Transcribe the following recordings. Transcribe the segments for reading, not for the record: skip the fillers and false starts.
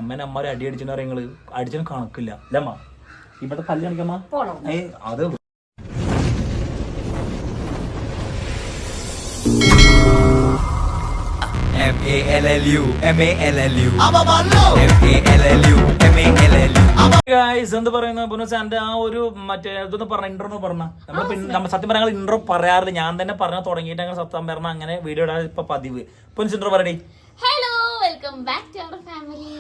അമ്മേനെ അമ്മമാരെ അടി അടിച്ചെന്ന് പറയുന്നത് അടിച്ചതിന് കണക്കില്ല അല്ലേ അമ്മ? ഇവിടുത്തെ കല്ല് കാണിക്കമ്മ അത് എന്ത് പറയുന്നത് എന്റെ ആ ഒരു മറ്റേ ഇതൊന്ന് പറഞ്ഞ ഇൻട്രോ പറഞ്ഞ നമ്മൾ സത്യം പറയാൻ ഇൻട്രോ പറയാറില്ല. ഞാൻ തന്നെ പറഞ്ഞു തുടങ്ങിയിട്ട് അങ്ങനെ സത്യം പറഞ്ഞ അങ്ങനെ വീഡിയോ ഇടാൻ ഇപ്പൊ പതിവ്. പൊൻസ് ഇൻട്രോ പറയണേ. Hello, welcome back to our family.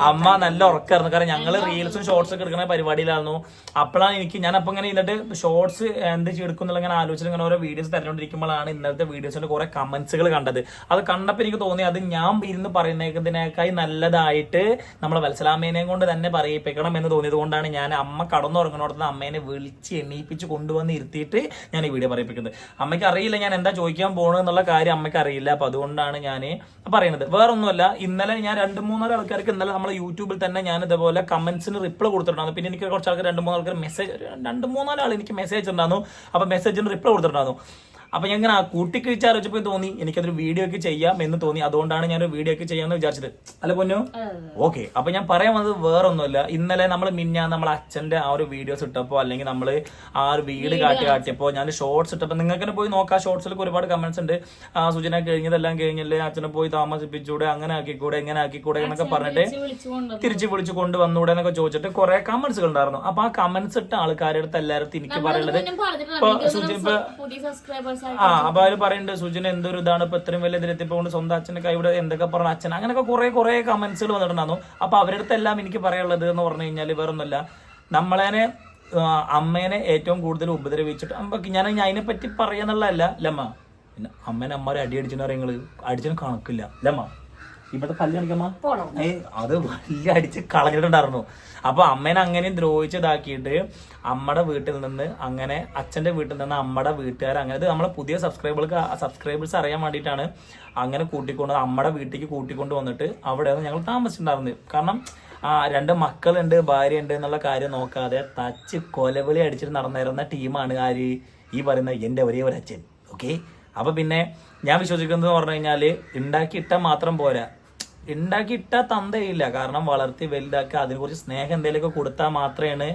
അമ്മ നല്ല ഉറക്കായിരുന്നു. കാരണം ഞങ്ങള് റീൽസും ഷോർട്സ് ഒക്കെ എടുക്കുന്ന പരിപാടിയിലായിരുന്നു. അപ്പോഴാണ് ഞാനപ്പോ ഇങ്ങനെ എന്നിട്ട് ഷോർട്സ് എന്ത് എടുക്കുന്നുള്ള ഇങ്ങനെ ആലോചിച്ചിട്ട് ഇങ്ങനെ ഓരോ വീഡിയോസ് തരുന്നോണ്ടിരിക്കുമ്പോഴാണ് ഇന്നലത്തെ വീഡിയോസിന്റെ കുറെ കമന്റ്സുകൾ കണ്ടത്. അത് കണ്ടപ്പോൾ എനിക്ക് തോന്നി അത് ഞാൻ ഇരുന്ന് പറയുന്നതിനേക്കായി നല്ലതായിട്ട് നമ്മളെ വത്സലാമ്മേനെയും കൊണ്ട് തന്നെ പറയിപ്പിക്കണം എന്ന് തോന്നിയത് കൊണ്ടാണ് ഞാൻ അമ്മ കടന്നുറങ്ങുന്നിടത്ത് അമ്മേനെ വിളിച്ച് എണ്ണീപ്പിച്ച് കൊണ്ടുവന്ന് ഇരുത്തിയിട്ട് ഞാൻ ഈ വീഡിയോ പറയിപ്പിക്കുന്നത്. അമ്മയ്ക്ക് അറിയില്ല ഞാൻ എന്താ ചോദിക്കാൻ പോകണമെന്നുള്ള കാര്യം അമ്മയ്ക്ക് അറിയില്ല. അപ്പൊ അതുകൊണ്ടാണ് ഞാൻ പറയുന്നത്. വേറൊന്നുമല്ല, ഇന്നലെ ഞാൻ 2-3 ആൾക്കാർക്ക് ഇന്നലെ നമ്മളെ യൂട്യൂബിൽ തന്നെ ഞാൻ ഇതുപോലെ കമന്റ്സിന് റിപ്ലൈ കൊടുത്തിട്ടുണ്ടായിരുന്നു. പിന്നെ എനിക്ക് കുറച്ച് ആൾക്കാർ 2-3 ആൾക്കാർ മെസ്സേജ് 2-3 ആൾ എനിക്ക് മെസ്സേജ് ഉണ്ടായിരുന്നു. അപ്പൊ മെസ്സേജിന് റിപ്ലൈ കൊടുത്തിട്ടുണ്ടായിരുന്നു. അപ്പൊ ഞാൻ ഇങ്ങനെ കൂട്ടിക്കിഴിച്ച് ആലോചിച്ചപ്പോൾ തോന്നി എനിക്കതൊരു വീഡിയോ ഒക്കെ ചെയ്യാം എന്ന് തോന്നി. അതുകൊണ്ടാണ് ഞാൻ ഒരു വീഡിയോ ഒക്കെ ചെയ്യാമെന്ന് വിചാരിച്ചത്. അല്ല പൊന്നു? ഓക്കെ. അപ്പൊ ഞാൻ പറയാൻ വന്നത് വേറൊന്നുമല്ല, ഇന്നലെ നമ്മൾ നമ്മളെ അച്ഛന്റെ ആ ഒരു വീഡിയോസ് ഇട്ടപ്പോ അല്ലെങ്കിൽ നമ്മൾ ആ ഒരു വീട് കാട്ടിയപ്പോ ഞാൻ ഷോർട്സ് ഇട്ടപ്പോ നിങ്ങൾക്ക് തന്നെ പോയി നോക്കാം. ഷോർട്സിലൊക്കെ ഒരുപാട് കമന്റ്സ് ഉണ്ട്. സുജന കഴിഞ്ഞതെല്ലാം കഴിഞ്ഞല്ലേ, അച്ഛനെ പോയി താമസിപ്പിച്ചൂടെ, അങ്ങനെ ആക്കിക്കൂടെ, എങ്ങനെ ആക്കിക്കൂടെ എന്നൊക്കെ പറഞ്ഞിട്ട് തിരിച്ചു വിളിച്ചു കൊണ്ടുവന്നൂടെ എന്നൊക്കെ ചോദിച്ചിട്ട് കുറെ കമന്റ്സുകൾ ഉണ്ടായിരുന്നു. അപ്പൊ ആ കമന്റ്സ് ഇട്ട ആൾക്കാരുടെ അടുത്ത് എല്ലാവരും എനിക്ക് പറയുന്നത് ഇപ്പൊ സുജന അപ്പൊ അവര് പറയുന്നുണ്ട് സുജന എന്തൊരു ഇതാണ് ഇപ്പൊ ഇത്രയും വലിയ ഇതിലെത്തിപ്പോണ്ട് സ്വന്തം അച്ഛനെ കൈവിടെ എന്തൊക്കെ പറഞ്ഞ അച്ഛൻ അങ്ങനെയൊക്കെ കുറെ കമന്റ്സുകൾ വന്നിട്ടുണ്ടായിരുന്നു. അപ്പൊ അവരുടെ അടുത്തെല്ലാം എനിക്ക് പറയാനുള്ളത് എന്ന് പറഞ്ഞു കഴിഞ്ഞാല് വേറൊന്നുമല്ല, നമ്മളേനെ അമ്മേനെ ഏറ്റവും കൂടുതൽ ഉപദ്രവിച്ചിട്ട് അമ്മക്ക് ഞാൻ അതിനെ പറ്റി പറയാന്നുള്ളതല്ല ലമ്മ. പിന്നെ അമ്മേനെ അമ്മമാരെ അടി അടിച്ചെന്ന് പറയുന്നത് അടിച്ചതിന് കണക്കില്ല ലമ്മ. ഇവിടുത്തെ കല്ല് കാണിക്കമ്മ അത് വലിയ അടിച്ച് കളഞ്ഞിട്ടുണ്ടായിരുന്നു. അപ്പൊ അമ്മേനെ അങ്ങനെയും ദ്രോഹിച്ചതാക്കിയിട്ട് അമ്മയുടെ വീട്ടിൽ നിന്ന് അങ്ങനെ അച്ഛന്റെ വീട്ടിൽ നിന്ന് അമ്മയുടെ വീട്ടുകാർ അങ്ങനെ നമ്മളെ പുതിയ സബ്സ്ക്രൈബേഴ്സ് അറിയാൻ വേണ്ടിയിട്ടാണ് അങ്ങനെ കൂട്ടിക്കൊണ്ട് അമ്മയുടെ വീട്ടിലേക്ക് കൂട്ടിക്കൊണ്ട് വന്നിട്ട് അവിടെയാണ് ഞങ്ങൾ താമസിച്ചിട്ടുണ്ടായിരുന്നത്. കാരണം 2 മക്കളുണ്ട്, ഭാര്യ ഉണ്ട് എന്നുള്ള കാര്യം നോക്കാതെ തച്ച് കൊലവിളി അടിച്ചിട്ട് നടന്നിരുന്ന ടീമാണ് ആര് ഈ പറയുന്ന എന്റെ ഒരേ ഒരു അച്ഛൻ. ഓക്കെ. അപ്പൊ പിന്നെ ഞാൻ വിശ്വസിക്കുന്നത് പറഞ്ഞു കഴിഞ്ഞാല് ഉണ്ടാക്കിയിട്ട മാത്രം പോരാ, ഉണ്ടാക്കിയിട്ട തന്തയില്ല. കാരണം വളർത്തി വലുതാക്കി അതിനെക്കുറിച്ച് സ്നേഹം എന്തെങ്കിലുമൊക്കെ കൊടുത്താൽ മാത്രമേ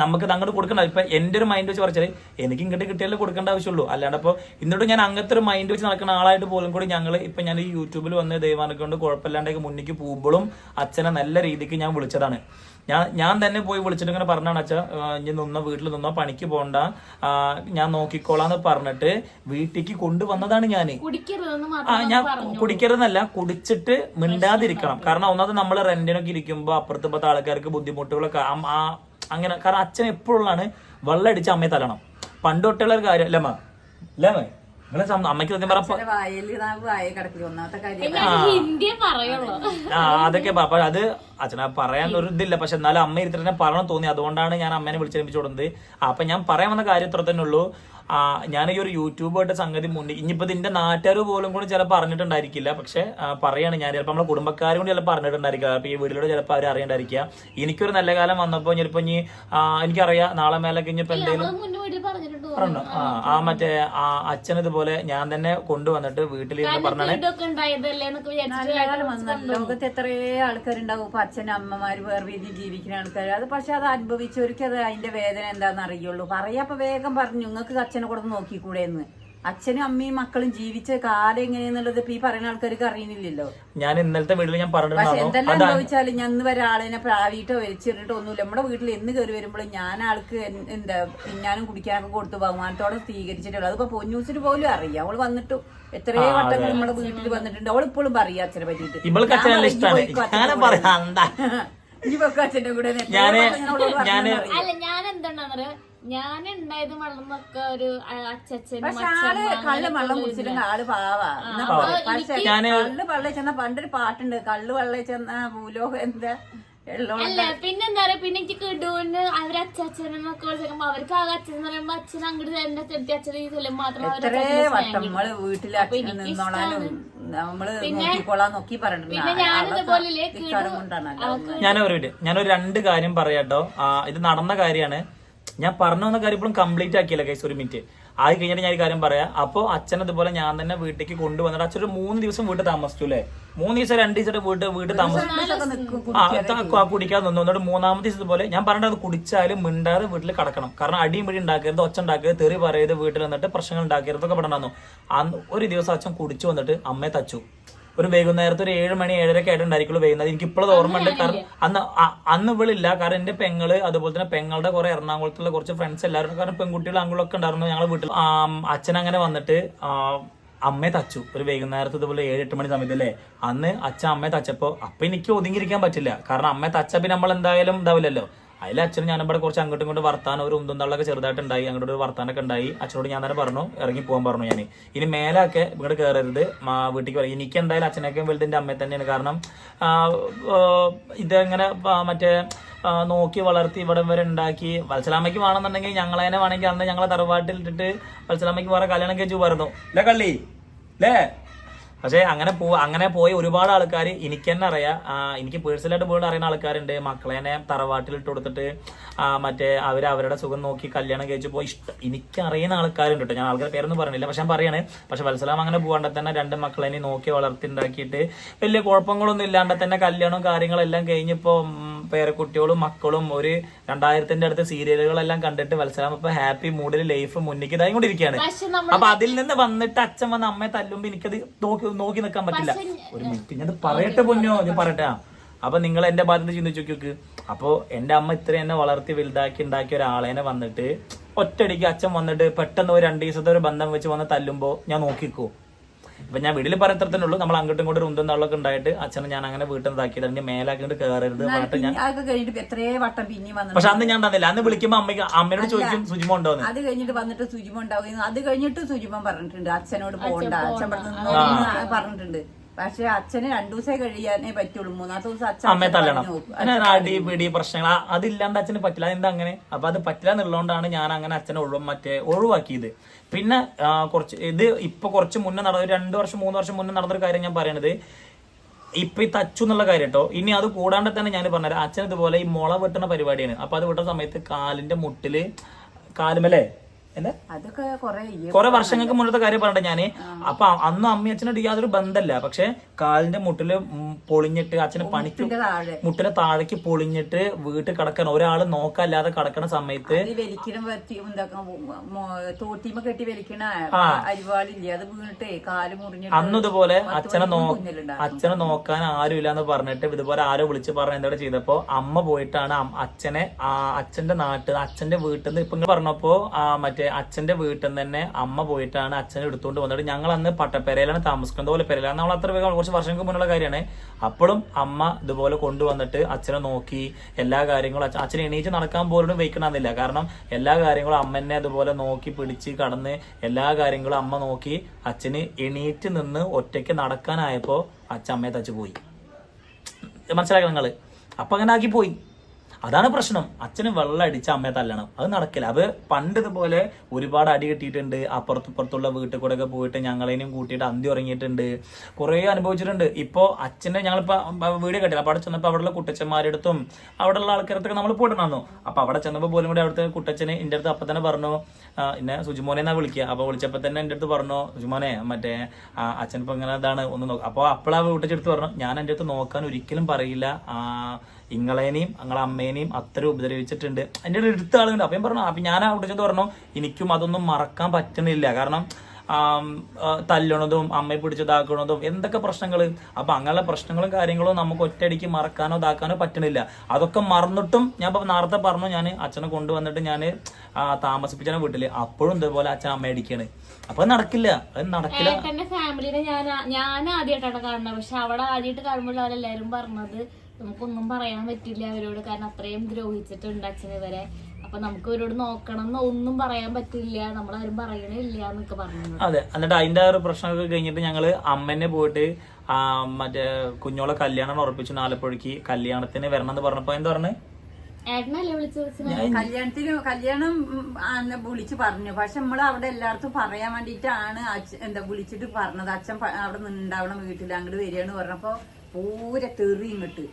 നമുക്ക് അങ്ങോട്ട് കൊടുക്കണ്ട. ഇപ്പൊ എന്റെ ഒരു മൈൻഡ് വെച്ച് പറഞ്ഞാൽ എനിക്ക് ഇങ്ങോട്ട് കിട്ടിയാലേ കൊടുക്കേണ്ട ആവശ്യമുള്ളൂ. അല്ലാണ്ട് ഇപ്പോൾ ഇന്നോട്ട് ഞാൻ അങ്ങനത്തെ ഒരു മൈൻഡ് വെച്ച് നടക്കുന്ന ആളായിട്ട് പോലും കൂടി ഞാൻ ഈ യൂട്യൂബിൽ വന്ന് ദൈവാനൊക്കെ കൊണ്ട് കുഴപ്പമില്ലാണ്ടൊക്കെ മുന്നിലേക്ക് പോകുമ്പോഴും അച്ഛനെ നല്ല രീതിക്ക് ഞാൻ വിളിച്ചതാണ്. ഞാൻ തന്നെ പോയി വിളിച്ചിട്ട് ഇങ്ങനെ പറഞ്ഞാണ് അച്ഛാ ഇനി വീട്ടിൽ നിന്നോ പണിക്ക് പോകണ്ട, ഞാൻ നോക്കിക്കോളാന്ന് പറഞ്ഞിട്ട് വീട്ടിലേക്ക് കൊണ്ടുവന്നതാണ് ഞാൻ കുടിക്കരുതെന്നല്ല, കുടിച്ചിട്ട് മിണ്ടാതിരിക്കണം. കാരണം ഒന്നാമത് നമ്മൾ റെന്റിനൊക്കെ ഇരിക്കുമ്പോൾ അപ്പുറത്തെ ആൾക്കാർക്ക് ബുദ്ധിമുട്ടുകളൊക്കെ അങ്ങനെ. കാരണം അച്ഛൻ എപ്പോഴുള്ളതാണ് വെള്ളം അടിച്ച് അമ്മയെ തല്ലണം. പണ്ട് തൊട്ടുള്ള ഒരു കാര്യം അല്ലമ്മ അല്ലേ അമ്മയ്ക്ക് സത്യം അതൊക്കെ അപ്പൊ അത് അച്ഛനാ പറയാൻ ഒരു ഇതില്ല. പക്ഷെ എന്നാലും അമ്മ ഇരുത്തിട്ട് തന്നെ പറയണം തോന്നി. അതുകൊണ്ടാണ് ഞാൻ അമ്മേനെ വിളിച്ചേൽപ്പിച്ചു കൊടുത്തത്. അപ്പൊ ഞാൻ പറയാൻ വന്ന കാര്യം ഇത്ര തന്നെ ഉള്ളൂ. ഞാൻ ഈ ഒരു യൂട്യൂബായിട്ട് സംഗതി മുന്നിൽ ഇനിയിപ്പോ ഇതിന്റെ നാട്ടുകാർ പോലും കൂടി ചിലപ്പോൾ അറിഞ്ഞിട്ടുണ്ടായിരിക്കില്ല. പക്ഷെ പറയാണ് ഞാൻ ചിലപ്പോൾ നമ്മളെ കുടുംബക്കാരും കൂടി ചിലപ്പോൾ അറിഞ്ഞിട്ടുണ്ടായിരിക്കുക. അപ്പൊ ഈ വീട്ടിലൂടെ ചിലപ്പോൾ അവർ അറിയണ്ടായിരിക്കുക. എനിക്കൊരു നല്ല കാലം വന്നപ്പോ ചിലപ്പോ ഇനി എനിക്കറിയാം നാളെ മേലൊക്കെ ഇനിയിപ്പോ എന്തെങ്കിലും പറഞ്ഞോ മറ്റേ അച്ഛൻ ഇതുപോലെ ഞാൻ തന്നെ കൊണ്ടുവന്നിട്ട് വീട്ടിലിരുന്ന് പറഞ്ഞാണ്. ലോകത്ത് എത്രയോ ആൾക്കാരുണ്ടാവും ഇപ്പൊ അച്ഛനും അമ്മമാര് വേറെ രീതിയിൽ ജീവിക്കുന്ന ആൾക്കാർ. അത് പക്ഷെ അത് അനുഭവിച്ചവർക്ക് അത് അതിന്റെ വേദന എന്താണെന്ന് അറിയുള്ളൂ. പറയാപ്പൊ വേഗം പറഞ്ഞു നിങ്ങൾക്ക് അച്ഛനെ കൂടെ നോക്കിക്കൂടെ എന്ന്. അച്ഛനും അമ്മയും മക്കളും ജീവിച്ച കാലം എങ്ങനെയാന്നുള്ളത് ഇപ്പൊ ഈ പറയുന്ന ആൾക്കാർക്ക് അറിയുന്നില്ലല്ലോ. ഞാൻ ഇന്നലത്തെ വീട്ടിൽ ഞാൻ പക്ഷെ എന്തെല്ലാം അനുഭവിച്ചാലും ഞാൻ ഇന്ന് വരെ ആളിനെ പ്രാവിട്ടോ വലിച്ചിട്ടോ ഒന്നുമില്ല. നമ്മുടെ വീട്ടിൽ എന്ന് കയറി വരുമ്പോഴും ഞാൻ ആൾക്ക് എന്താ തിന്നാനും കുടിക്കാനൊക്കെ കൊടുത്ത് ബഹുമാനത്തോടെ സ്വീകരിച്ചിട്ടുള്ളൂ. അതിപ്പോ പൊന്നൂസിന് പോലും അറിയാം. അവള് വന്നിട്ട് എത്രയോ വട്ടങ്ങൾ നമ്മുടെ വീട്ടിൽ വന്നിട്ടുണ്ട്. അവൾ ഇപ്പോഴും പറയാ അച്ഛനെ പറ്റിയിട്ട്. ഇനിയിപ്പൊക്കെ അച്ഛന്റെ കൂടെ ഞാൻ ഉണ്ടായത് വളർന്നൊക്കെ ഒരു അച്ഛനും കള്ള് വെള്ളം കുടിച്ചിട്ടുണ്ടെങ്കിൽ ആള് പാവാ. കള്ള് വെള്ളം ചെന്ന പണ്ടൊരു പാട്ടുണ്ട്, കള്ള് വെള്ളം ചെന്ന ഭൂലോകം എന്താ അല്ല പിന്നെന്താ പറയാ. പിന്നെ എനിക്ക് കിടൂന്ന് അവര് അച്ഛനൊക്കെ വിളിച്ചേക്കുമ്പോ അവർക്ക് ആ അച്ഛൻ എന്ന് പറയുമ്പോ അച്ഛൻ അങ്ങോട്ട് തന്നെ തെറ്റി അച്ഛൻ ചെല്ലും മാത്രം. നമ്മള് വീട്ടില് അച്ഛൻ നിന്നോളാനും നമ്മള് നോക്കിക്കോളാൻ നോക്കി പറഞ്ഞിട്ടുണ്ട്. ഞാനൊരു 2 കാര്യം പറയാട്ടോ. ഇത് നടന്ന കാര്യമാണ്. ഞാൻ പറഞ്ഞു വന്ന കാര്യം ഇപ്പോഴും കംപ്ലീറ്റ് ആക്കിയല്ല ഗൈസ്. ഒരു മിനിറ്റ്. ആയി കഴിഞ്ഞിട്ട് ഞാൻ ഈ കാര്യം പറയാം. അപ്പോൾ അച്ഛൻ അതുപോലെ ഞാൻ തന്നെ വീട്ടിലേക്ക് കൊണ്ടുവന്നിട്ട് അച്ഛൻ ഒരു 3 ദിവസം വീട്ടിൽ താമസിച്ചു അല്ലേ, 3 ദിവസം 2 ദിവസം വീട്ടിൽ താമസിച്ചു കുടിക്കാൻ നിന്നു. എന്നിട്ട് 3-ാമത്തെ ദിവസം ഇതുപോലെ ഞാൻ പറഞ്ഞത് കുടിച്ചാലും മിണ്ടാതെ വീട്ടിൽ കിടക്കണം, കാരണം അടിയും പിടി ഉണ്ടാക്കരുത്, ഒച്ച ഉണ്ടാക്കരുത്, തെറി പറയരുത്, വീട്ടിൽ നിന്നിട്ട് പ്രശ്നങ്ങൾ ഉണ്ടാക്കരുതൊക്കെ പറഞ്ഞിരുന്നു. അന്ന് ഒരു ദിവസം അച്ഛൻ കുടിച്ചു വന്നിട്ട് അമ്മയെ തച്ചു. ഒരു വൈകുന്നേരത്ത് ഒരു 7 മണി 7:30 ആയിട്ടുണ്ടായിരിക്കുള്ളൂ വൈകുന്നേരം. എനിക്ക് ഇപ്പോഴും ഓർമ്മയുണ്ട്, കാരണം അന്ന് ഇവളില്ല, കാരണം എന്റെ പെങ്ങള് അതുപോലെ തന്നെ പെങ്ങളുടെ കുറെ എറണാകുളത്തുള്ള കുറച്ച് ഫ്രണ്ട്സ് എല്ലാവരും, കാരണം പെൺകുട്ടികൾ ആൺകുട്ടികളൊക്കെ ഉണ്ടായിരുന്നു ഞങ്ങളുടെ വീട്ടിൽ. അച്ഛൻ അങ്ങനെ വന്നിട്ട് അമ്മയെ തച്ചു ഒരു വൈകുന്നേരത്ത് ഇതുപോലെ 7-8 മണി സമയത്ത് അല്ലേ. അന്ന് അച്ഛൻ അമ്മയെ തച്ചപ്പോ അപ്പൊ എനിക്ക് ഒതുങ്ങിയിരിക്കാൻ പറ്റില്ല, കാരണം അമ്മയെ തച്ച പിന്നെ നമ്മൾ എന്തായാലും ഉണ്ടാവില്ലല്ലോ. അതിൽ അച്ഛനും ഞാനും ഇവിടെ കുറച്ച് അങ്ങോട്ടും ഇങ്ങോട്ട് വർത്താനം ഒരു ഉന്തുന്തള്ളൊക്കെ ചെറുതായിട്ട് ഉണ്ടായി, അങ്ങോട്ട് ഒരു വർത്താനൊക്കെ ഉണ്ടായി. അച്ഛനോട് ഞാൻ തന്നെ പറഞ്ഞു ഇറങ്ങി പോകാൻ പറഞ്ഞു. ഞാൻ ഇനി മേലൊക്കെ ഇവിടെ കയറരുത്, വീട്ടിലേക്ക് പറയും. എനിക്ക് എന്തായാലും അച്ഛനൊക്കെ വലുതിന്റെ അമ്മയെ തന്നെയാണ്, കാരണം ഇതെങ്ങനെ മറ്റേ നോക്കി വളർത്തി ഇവിടെ വരെ ഉണ്ടാക്കി. വത്സലാമ്മയ്ക്ക് വേണമെന്നുണ്ടെങ്കിൽ ഞങ്ങളതിനെ വേണമെങ്കിൽ അന്ന് ഞങ്ങളെ തറവാട്ടിൽ ഇട്ടിട്ട് വത്സലാമ്മയ്ക്ക് വേറെ കല്യാണം കഴിച്ചു പോയിരുന്നു അല്ലേ കള്ളി അല്ലേ. പക്ഷെ അങ്ങനെ പോയി ഒരുപാട് ആൾക്കാർ എനിക്ക് തന്നെ അറിയാം, എനിക്ക് പേഴ്സണലായിട്ട് പോയിട്ട് അറിയുന്ന ആൾക്കാരുണ്ട്. മക്കളേനെ തറവാട്ടിലിട്ട് കൊടുത്തിട്ട് മറ്റേ അവരുടെ സുഖം നോക്കി കല്യാണം കഴിച്ചു പോയി എനിക്ക് അറിയുന്ന ആൾക്കാരുണ്ട് കേട്ടോ. ഞാൻ ആൾക്കാരുടെ പേരൊന്നും പറഞ്ഞില്ല, പക്ഷെ ഞാൻ പറയാണ്. പക്ഷെ വത്സലാം അങ്ങനെ പോകാണ്ട് തന്നെ 2 മക്കളേനെ നോക്കി വളർത്തി ഉണ്ടാക്കിയിട്ട് വലിയ കുഴപ്പങ്ങളൊന്നും ഇല്ലാണ്ട് തന്നെ കല്യാണവും കാര്യങ്ങളെല്ലാം കഴിഞ്ഞിപ്പോ പേരക്കുട്ടികളും മക്കളും ഒരു 2000-ന്റെ അടുത്ത് സീരിയലുകളെല്ലാം കണ്ടിട്ട് വത്സലാം ഇപ്പൊ ഹാപ്പി മൂഡിൽ ലൈഫ് മുന്നിക്ക് ഇതായി കൊണ്ടിരിക്കുകയാണ്. അപ്പൊ അതിൽ നിന്ന് വന്നിട്ട് അച്ഛൻ വന്ന് അമ്മയെ തല്ലുമ്പോ എനിക്കത് നോക്കി നിൽക്കാൻ പറ്റില്ല. ഒരു മിനിറ്റ് ഞാൻ പറയട്ടെ പൊന്നോ, ഞാൻ പറയട്ടെ. അപ്പൊ നിങ്ങൾ എന്റെ ഭാഗത്ത് ചിന്തിച്ചു നോക്ക്. അപ്പൊ എന്റെ അമ്മ ഇത്രയും എന്നെ വളർത്തി വലുതാക്കി ഉണ്ടാക്കിയ ഒരാളേനെ വന്നിട്ട് ഒറ്റയടിക്ക് അച്ഛൻ വന്നിട്ട് പെട്ടെന്ന് ഒരു 2 ദിവസത്തെ ഒരു ബന്ധം വെച്ച് വന്ന് തല്ലുമ്പോ ഞാൻ നോക്കിക്കോ. ഇപ്പൊ ഞാൻ വീട്ടിൽ പറയത്തന്നെ ഉള്ളൂ, നമ്മൾ അങ്ങോട്ടും ഇങ്ങോട്ടും ഉന്തും തള്ളൊക്കെ ഉണ്ടായിട്ട് അച്ഛനെ ഞാൻ അങ്ങനെ വീട്ടിൽ നിന്നാക്കിയത് എന്റെ മേലാക്കിട്ട് കയറരുത് പറഞ്ഞിട്ട് ഞാൻ. പക്ഷെ അന്ന് ഞാൻ തന്നില്ല. അന്ന് വിളിക്കുമ്പോ അമ്മയോട് ചോദിക്കും സുജിമ ഉണ്ടോന്ന്. അത് കഴിഞ്ഞിട്ട് വന്നിട്ട് സുജിമ ഉണ്ടാവുകയും അത് കഴിഞ്ഞിട്ട് സുജിമ പറഞ്ഞിട്ടുണ്ട് അച്ഛനോട് പോകണ്ട, അച്ഛൻ പറഞ്ഞിട്ടുണ്ട്. പക്ഷെ അച്ഛന് 2 ദിവസം കഴിയാനേ പറ്റുള്ളൂ, 3-ാമത്തെ ദിവസം അച്ഛൻ അമ്മയെ തല്ലണം. അടി പിടി പ്രശ്നങ്ങൾ അതില്ലാണ്ട് അച്ഛന് പറ്റില്ല. അതെന്താ അങ്ങനെ? അപ്പൊ അത് പറ്റില്ല എന്നുള്ളതുകൊണ്ടാണ് ഞാൻ അങ്ങനെ അച്ഛനെ ഒഴിവാക്കിയത്. പിന്നെ ഇത് ഇപ്പൊ കുറച്ച് മുന്നേ നടന്ന 2 വർഷം 3 വർഷം മുന്നേ നടന്നൊരു കാര്യം ഞാൻ പറയണത്. ഇപ്പൊ ഈ തച്ചു എന്നുള്ള കാര്യം കേട്ടോ. ഇനി അത് കൂടാണ്ട് തന്നെ ഞാൻ പറഞ്ഞുതരാം. അച്ഛൻ ഇതുപോലെ ഈ മുള വെട്ടുന്ന പരിപാടിയാണ്. അപ്പൊ അത് വെട്ടുന്ന സമയത്ത് കാലിന്റെ മുട്ടില് കാലുമല്ലേ അതൊക്കെ കുറെ വർഷങ്ങൾക്ക് മുന്നത്തെ കാര്യം പറഞ്ഞിട്ട് ഞാന്. അപ്പൊ അന്ന് അമ്മയും അച്ഛനായിട്ട് യാതൊരു ബന്ധമല്ല. പക്ഷെ കാലിന്റെ മുട്ടില് പൊളിഞ്ഞിട്ട് അച്ഛന് പണിക്ക് മുട്ടിലെ താഴേക്ക് പൊളിഞ്ഞിട്ട് വീട്ടിൽ കിടക്കാൻ ഒരാള് നോക്കാല്ലാതെ കിടക്കണ സമയത്ത് അന്നിതുപോലെ അച്ഛനെ നോക്കാൻ ആരുമില്ല എന്ന് പറഞ്ഞിട്ട് ഇതുപോലെ ആരോ വിളിച്ച് പറഞ്ഞ എന്താ ചെയ്തപ്പോ അമ്മ പോയിട്ടാണ് അച്ഛന്റെ വീട്ടിൽ നിന്ന് ഇപ്പൊ പറഞ്ഞപ്പോ മറ്റേ അച്ഛന്റെ വീട്ടിൽ നിന്ന് തന്നെ അമ്മ പോയിട്ടാണ് അച്ഛനെ എടുത്തുകൊണ്ട് വന്നിട്ട്. ഞങ്ങൾ അന്ന് പട്ടപ്പെരയിലാണ് താമസിക്കുന്നത്, അതുപോലെ പെരയിലാണ്. നമ്മൾ അത്ര കുറച്ച് വർഷങ്ങൾക്ക് മുന്നുള്ള കാര്യമാണ്. അപ്പോഴും അമ്മ ഇതുപോലെ കൊണ്ടുവന്നിട്ട് അച്ഛനെ നോക്കി എല്ലാ കാര്യങ്ങളും. അച്ഛനെ എണീച്ച് നടക്കാൻ പോലും വെക്കണമെന്നില്ല, കാരണം എല്ലാ കാര്യങ്ങളും അമ്മനെ അതുപോലെ നോക്കി പിടിച്ച് കടന്ന് എല്ലാ കാര്യങ്ങളും അമ്മ നോക്കി. അച്ഛന് എണീറ്റ് നിന്ന് ഒറ്റയ്ക്ക് നടക്കാനായപ്പോ അച്ഛൻ അമ്മയെ തച്ചു പോയി. മനസ്സിലാക്കണം നിങ്ങള്. അപ്പൊ അങ്ങനെ ആക്കി പോയി. അതാണ് പ്രശ്നം. അച്ഛന് വെള്ളം അടിച്ച അമ്മയെ തല്ലണം, അത് നടക്കില്ല. അത് പണ്ട് ഇതുപോലെ ഒരുപാട് അടി കിട്ടിയിട്ടുണ്ട്. അപ്പുറത്തുള്ള വീട്ടിൽ കൂടെ ഒക്കെ പോയിട്ട് ഞങ്ങളേനും കൂട്ടിയിട്ട് അന്തി ഉറങ്ങിയിട്ടുണ്ട്, കുറെ അനുഭവിച്ചിട്ടുണ്ട്. ഇപ്പൊ അച്ഛനെ ഞങ്ങളിപ്പോ വീഡിയോ കണ്ടില്ല. അപ്പൊ അവിടെ ചെന്നപ്പോ അവിടെയുള്ള കുട്ടച്ചന്മാരെടുത്തും അവിടെയുള്ള ആൾക്കാരത്തൊക്കെ നമ്മൾ പോയിട്ടുണ്ടായിരുന്നു. അപ്പൊ അവിടെ ചെന്നപ്പോ പോലും കൂടി അവിടുത്തെ കുട്ടച്ചന് എന്റെ അടുത്ത് അപ്പൊ തന്നെ പറഞ്ഞു എന്നെ സുജിമോനെ എന്നാ വിളിക്കുക. അപ്പൊ വിളിച്ചപ്പോ തന്നെ എന്റെ അടുത്ത് പറഞ്ഞു സുജിമോനെ മറ്റേ അച്ഛൻ ഇപ്പൊ ഇങ്ങനെ ഇതാണ് ഒന്ന് നോക്കാം. അപ്പൊ അപ്പോഴാ കുട്ടച്ചെടുത്ത് പറഞ്ഞു ഞാൻ എന്റെ അടുത്ത് നോക്കാൻ ഒരിക്കലും പറയില്ല, ഇങ്ങളേനെയും ഞങ്ങളെ അമ്മേനെയും അത്ര ഉപദ്രവിച്ചിട്ടുണ്ട്. എൻ്റെ അടുത്ത ആളുണ്ട്. അപ്പം ഞാൻ പറഞ്ഞു. അപ്പം ഞാൻ അവിടെ ചെന്ന് പറഞ്ഞു എനിക്കും അതൊന്നും മറക്കാൻ പറ്റുന്നില്ല, കാരണം തല്ലണതും അമ്മയെ പിടിച്ചതാക്കണതും എന്തൊക്കെ പ്രശ്നങ്ങൾ. അപ്പൊ അങ്ങനെയുള്ള പ്രശ്നങ്ങളും കാര്യങ്ങളും നമുക്ക് ഒറ്റയടിക്ക് മറക്കാനോ ഇതാക്കാനോ പറ്റണില്ല. അതൊക്കെ മറന്നിട്ടും ഞാൻ ഇപ്പൊ നേരത്തെ പറഞ്ഞു ഞാൻ അച്ഛനെ കൊണ്ടുവന്നിട്ട് ഞാൻ താമസിപ്പിച്ച വീട്ടില് അപ്പോഴും ഇതേപോലെ അച്ഛൻ അമ്മ അടിക്കാണ്. അപ്പൊ അത് നടക്കില്ല. എന്റെ ഫാമിലിനെ ഞാൻ ആദ്യമായിട്ടാണ് കാണുന്നത്. പക്ഷെ അവിടെ ആദ്യമായിട്ട് കാണുമ്പോൾ അവരെല്ലാരും പറഞ്ഞത് നമുക്കൊന്നും പറയാൻ പറ്റില്ല അവരോട്, കാരണം അത്രയും ദ്രോഹിച്ചിട്ടുണ്ട് അച്ഛനെ വരെ. അപ്പൊ നമുക്ക് അവരോട് നോക്കണം എന്ന് ഒന്നും പറയാൻ പറ്റില്ല, നമ്മളാരും പറയണില്ല എന്നൊക്കെ പറഞ്ഞു. അതെ. എന്നിട്ട് അതിന്റെ ഒരു പ്രശ്നമൊക്കെ കഴിഞ്ഞിട്ട് ഞങ്ങള് അമ്മനെ പോയിട്ട് മറ്റേ കുഞ്ഞോളെ കല്യാണം ഉറപ്പിച്ചു. ആലപ്പുഴയ്ക്ക് കല്യാണത്തിന് വരണം എന്ന് പറഞ്ഞപ്പോ എന്താ പറഞ്ഞു ഏട്ടനല്ലേ വിളിച്ചത് കല്യാണം വിളിച്ചു പറഞ്ഞു. പക്ഷെ നമ്മള് അവിടെ എല്ലായിടത്തും പറയാൻ വേണ്ടിയിട്ടാണ് വിളിച്ചിട്ട് പറഞ്ഞത്. അച്ഛൻ അവിടെ ഉണ്ടാവണം വീട്ടിൽ അങ്ങോട്ട് വരികയെന്ന് പറഞ്ഞപ്പോ പൂര തെറി ഇങ്ങോട്ട്.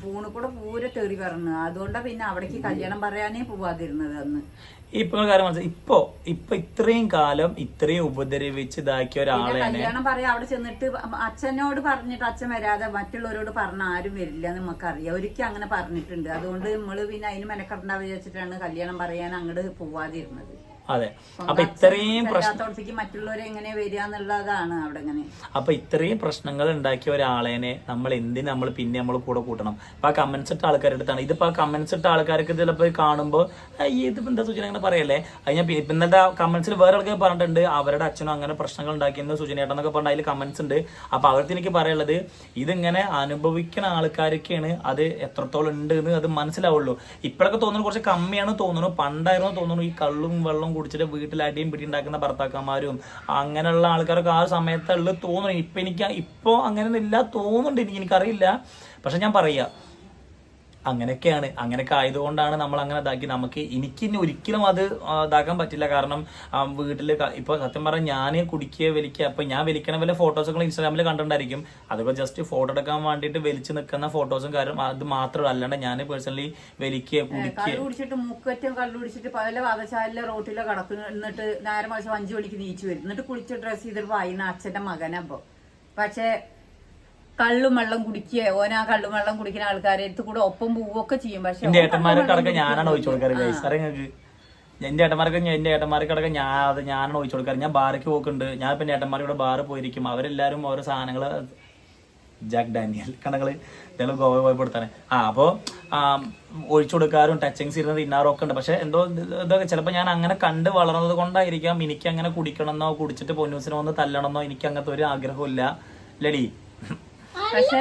പൂണ് കൂടെ പൂരെ തെറി പറഞ്ഞു. അതുകൊണ്ടാ പിന്നെ അവിടേക്ക് കല്യാണം പറയാനേ പോവാതിരുന്നത് അന്ന്. ഇപ്പൊ കാര്യം മനസ്സിലായി. ഇപ്പൊ ഇത്രയും കാലം ഇത്രയും ഉപദ്രവിച്ച് ഇതാക്കിയ ഒരാളെ കല്യാണം പറയാ അവിടെ ചെന്നിട്ട് അച്ഛനോട് പറഞ്ഞിട്ട് അച്ഛൻ വരാതെ മറ്റുള്ളവരോട് പറഞ്ഞ ആരും വരില്ല എന്ന് നമുക്കറിയാം. ഒരിക്കലും അങ്ങനെ പറഞ്ഞിട്ടുണ്ട്. അതുകൊണ്ട് നമ്മള് പിന്നെ അതിന് മെനക്കെടണ്ട വിചാരിച്ചിട്ടാണ് കല്യാണം പറയാൻ അങ്ങോട്ട് പോവാതിരുന്നത്. അതെ. അപ്പൊ ഇത്രയും മറ്റുള്ളവരെ എങ്ങനെ വരിക എന്നുള്ളതാണ് അവിടെ ഇങ്ങനെ. അപ്പൊ ഇത്രയും പ്രശ്നങ്ങൾ ഉണ്ടാക്കിയ ഒരാളേനെ നമ്മൾ എന്തിന് നമ്മൾ കൂടെ കൂട്ടണം? അപ്പൊ ആ കമന്റ്സ് ഇട്ട ആൾക്കാരുടെ അടുത്താണ് ഇതിപ്പോ. ആ കമന്റ്സ് ഇട്ട ആൾക്കാർക്ക് ചിലപ്പോൾ കാണുമ്പോൾ ഇതിപ്പോ എന്താ സൂചന അങ്ങനെ പറയല്ലേ. അത് ഞാൻ ഇന്നത്തെ കമന്റ്സിൽ വേറെ ആൾക്കാർ പറഞ്ഞിട്ടുണ്ട് അവരുടെ അച്ഛനും അങ്ങനെ പ്രശ്നങ്ങൾ ഉണ്ടാക്കിയെന്ന് സൂചനയേട്ടെന്നൊക്കെ പറഞ്ഞ അതിൽ കമന്റ്സ് ഉണ്ട്. അപ്പൊ അവർക്ക് എനിക്ക് പറയുള്ളത് ഇതിങ്ങനെ അനുഭവിക്കുന്ന ആൾക്കാരൊക്കെയാണ് അത് എത്രത്തോളം ഉണ്ട് എന്ന് അത് മനസ്സിലാവുള്ളൂ. ഇപ്പോഴൊക്കെ തോന്നുന്നു കുറച്ച് കമ്മിയാണ് തോന്നുന്നു. പണ്ടായിരുന്നു തോന്നുന്നു ഈ കള്ളും വെള്ളം കുടിച്ചിട്ട് വീട്ടിലടിയും പിടി ഉണ്ടാക്കുന്ന ഭർത്താക്കന്മാരും അങ്ങനെയുള്ള ആൾക്കാരൊക്കെ ആ സമയത്തുള്ള തോന്നുന്നു. ഇപ്പൊ അങ്ങനെയൊന്നും ഇല്ല തോന്നുന്നുണ്ട് എനിക്കറിയില്ല. പക്ഷെ ഞാൻ പറയാ അങ്ങനെയൊക്കെയാണ്. അങ്ങനെയൊക്കെ ആയതുകൊണ്ടാണ് നമ്മൾ അങ്ങനെ ഇതാക്കി. എനിക്ക് ഇനി ഒരിക്കലും അത് ഇതാക്കാൻ പറ്റില്ല. കാരണം വീട്ടില് ഇപ്പൊ സത്യം പറഞ്ഞാൽ ഞാൻ കുടിക്കുക വലിക്കുക. അപ്പൊ ഞാൻ വലിക്കണ വല്ല ഫോട്ടോസൊക്കെ ഇൻസ്റ്റാഗ്രാമിൽ കണ്ടിട്ടുണ്ടായിരിക്കും. അതൊക്കെ ജസ്റ്റ് ഫോട്ടോ എടുക്കാൻ വേണ്ടിയിട്ട് വലിച്ചു നിൽക്കുന്ന ഫോട്ടോസും കാര്യം അത് മാത്രമല്ല. അല്ലാണ്ട് ഞാൻ പേഴ്സണലി വലിക്കുക കള്ളു കുടിച്ചിട്ട് മൂക്കറ്റം കള്ളു കുടിച്ചിട്ട് പല വാതശാലിലെ റോട്ടിലോ കിടക്കുന്നു. എന്നിട്ട് നേരെ മറിച്ച് 5 മണിക്ക് നീച്ചു വരും. എന്നിട്ട് കുളിച്ച് ഡ്രസ് ചെയ്തിട്ട് വായിന അച്ഛന്റെ മകനപ്പോ. പക്ഷെ കള്ളും വെള്ളം കുടിക്കുക ഓനാ കള്ളും വെള്ളം കുടിക്കുന്ന ആൾക്കാരെ അടുത്ത് കൂടെ ഒപ്പം പോവുകയൊക്കെ ചെയ്യും. പക്ഷെ എന്റെ ഏട്ടന്മാരൊക്കെ അടക്കം ഞാനാണ് ഒഴിച്ചു കൊടുക്കാറ്. നിങ്ങൾക്ക് എന്റെ ഏട്ടന്മാർക്ക് അടക്കം ഞാനാണ് ഒഴിച്ചു കൊടുക്കാറ്. ഞാൻ ബാർക്ക് പോക്കുണ്ട്. ഞാൻ ഇപ്പൊ എന്റെ ഏട്ടന്മാരുടെ ബാറ് പോയിരിക്കും. അവരെല്ലാരും ഓരോ സാധനങ്ങള് ജാക്ക് ഡാനിയൽ കണകള് ഇതെല്ലാം ഗോവ പോയപ്പെടുത്താണ്. അപ്പൊ ഒഴിച്ചു കൊടുക്കാറും ടച്ചിങ്സ് ഇരുന്ന് തിന്നാറും ഒക്കെ ഉണ്ട്. പക്ഷെ എന്തോ ഇതൊക്കെ ചിലപ്പോൾ ഞാൻ അങ്ങനെ കണ്ട് വളർന്നത് കൊണ്ടായിരിക്കാം എനിക്ക് അങ്ങനെ കുടിക്കണമെന്നോ കുടിച്ചിട്ട് പൊന്നൂസിനോ ഒന്ന് തല്ലണമെന്നോ എനിക്ക് അങ്ങനത്തെ ഒരു ആഗ്രഹമില്ല. ലഡി പക്ഷെ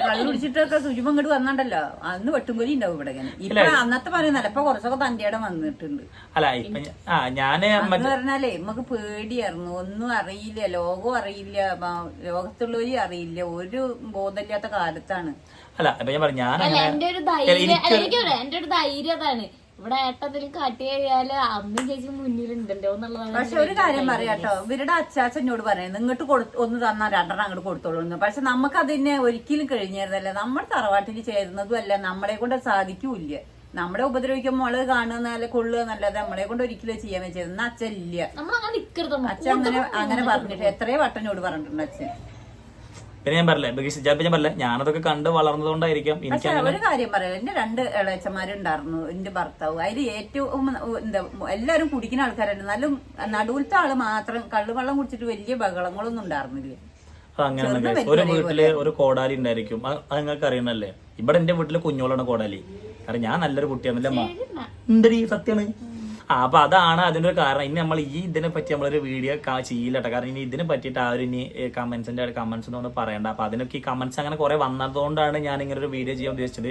കള്ളു കുടിച്ചിട്ടൊക്കെ സുജുമ ഇങ്ങോട്ട് വന്നിട്ടല്ലോ അന്ന് വെട്ടുംകൊലി ഉണ്ടാവും ഇവിടെ. ഇപ്പൊ അന്നത്തെ പറയുന്നല്ല ഇപ്പൊ കുറച്ചൊക്കെ തന്റെയുടെ വന്നിട്ടുണ്ട്. അല്ല ഇപ്പൊ ഞാന് പറഞ്ഞാലേ നമുക്ക് പേടിയായിരുന്നു. ഒന്നും അറിയില്ല, ലോകവും അറിയില്ല, ലോകത്തുള്ളവരും അറിയില്ല. ഒരു ബോധമില്ലാത്ത കാലത്താണ്. അല്ല ഇപ്പൊ ഞാൻ പറഞ്ഞു എന്റെ ഒരു ധൈര്യം അതാണ്. ഇവിടെ ഏട്ടത്തിലും കാട്ടി കഴിയാല് അമ്മയും ചേച്ചി മുന്നിലുണ്ടല്ലോ എന്നുള്ളതാണ്. പക്ഷെ ഒരു കാര്യം പറയാട്ടോ, ഇവരുടെ അച്ചാച്ചനോട് പറയുന്നത് ഇങ്ങോട്ട് ഒന്ന് തന്നാൽ 2 അങ്ങോട്ട് കൊടുത്തോളൂ. പക്ഷെ നമുക്ക് അതിനെ ഒരിക്കലും കഴിഞ്ഞായിരുന്നല്ലേ. നമ്മുടെ തറവാട്ടിൽ ചേരുന്നതും അല്ല, നമ്മളെ കൊണ്ട് സാധിക്കൂല്ല. നമ്മളെ ഉപദ്രവിക്കുമ്പോൾ നമ്മള് കാണുന്ന കൊള്ളുക എന്നല്ലാതെ നമ്മളെ കൊണ്ട് ഒരിക്കലും ചെയ്യാൻ വെച്ചത്. എന്നാ അച്ഛൻ ഇല്ല, അച്ഛൻ അങ്ങനെ പറഞ്ഞിട്ട് എത്രയോ വട്ടനോട് പറഞ്ഞിട്ടുണ്ട് അച്ഛൻ. പിന്നെ ഞാൻ പറഞ്ഞില്ല ഞാനതൊക്കെ കണ്ട് വളർന്നതുകൊണ്ടായിരിക്കാം എനിക്ക്. ഒരു കാര്യം പറയാം, എന്റെ 2 ഇളയച്ചന്മാരുണ്ടായിരുന്നു എന്റെ ഭർത്താവ്. അതിൽ ഏറ്റവും എന്താ എല്ലാരും കുടിക്കുന്ന ആൾക്കാരായിരുന്നു. നല്ല നടുവിലത്തെ ആള് മാത്രം കള്ളുവെള്ളം കുടിച്ചിട്ട് വലിയ ബഹളങ്ങളൊന്നും ഉണ്ടായിരുന്നില്ല. അങ്ങനെ ഒരു വീട്ടില് ഒരു കോടാലി ഉണ്ടായിരിക്കും. അത് നിങ്ങൾക്ക് അറിയണല്ലേ. ഇവിടെ എന്റെ വീട്ടില് കുഞ്ഞോളാണ് കോടാലി. കാരണം ഞാൻ നല്ലൊരു കുട്ടിയാണല്ലേ ഉണ്ടടി സത്യമാണ്. അപ്പൊ അതാണ് അതിന്റെ ഒരു കാരണം. ഇനി നമ്മൾ ഇതിനെ പറ്റി നമ്മളൊരു വീഡിയോ ചെയ്യില്ലട്ടോ. കാരണം ഇനി ഇതിനെ പറ്റിയിട്ട് ആരും ഇനി കമന്റ്സ് ഒന്നും പറയണ്ട. അപ്പൊ അതിനൊക്കെ ഈ കമന്റ്സ് അങ്ങനെ കുറെ വന്നതുകൊണ്ടാണ് ഞാൻ ഇങ്ങനെ ഒരു വീഡിയോ ചെയ്യാൻ ഉദ്ദേശിച്ചത്.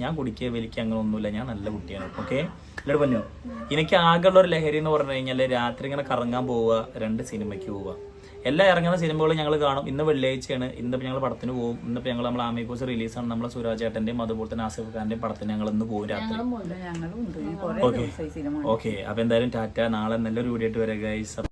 ഞാൻ കുടിക്കുക വലിക്കുക അങ്ങനെ ഒന്നുമില്ല, ഞാൻ നല്ല കുട്ടിയാണ്. ഓക്കെ ഇല്ലട് പറഞ്ഞു. എനിക്ക് ആകെയുള്ള ഒരു ലഹരി എന്ന് പറഞ്ഞു കഴിഞ്ഞാല് രാത്രി ഇങ്ങനെ കറങ്ങാൻ പോവുക, 2 സിനിമയ്ക്ക് പോവുക. എല്ലാം ഇറങ്ങുന്ന സിനിമകളും ഞങ്ങൾ കാണും. ഇന്ന് വെള്ളിയാഴ്ചയാണ്. ഇന്നിപ്പോൾ ഞങ്ങൾ പടത്തിന് പോകും. ഇന്നിപ്പോൾ ഞങ്ങൾ നമ്മൾ ആമിക്കോസ് റിലീസാണ്. നമ്മളെ സുരാജ് ഏട്ടന്റെയും അതുപോലെ തന്നെ ആസിഫ് ഖാന്റെയും പടത്തിന് ഞങ്ങൾ ഇന്ന് പോകും രാത്രി. ഓക്കെ അപ്പൊ എന്തായാലും ടാറ്റ. നാളെ നല്ലൊരു വീഡിയോ ആയിട്ട് വരാം ഗൈസ്.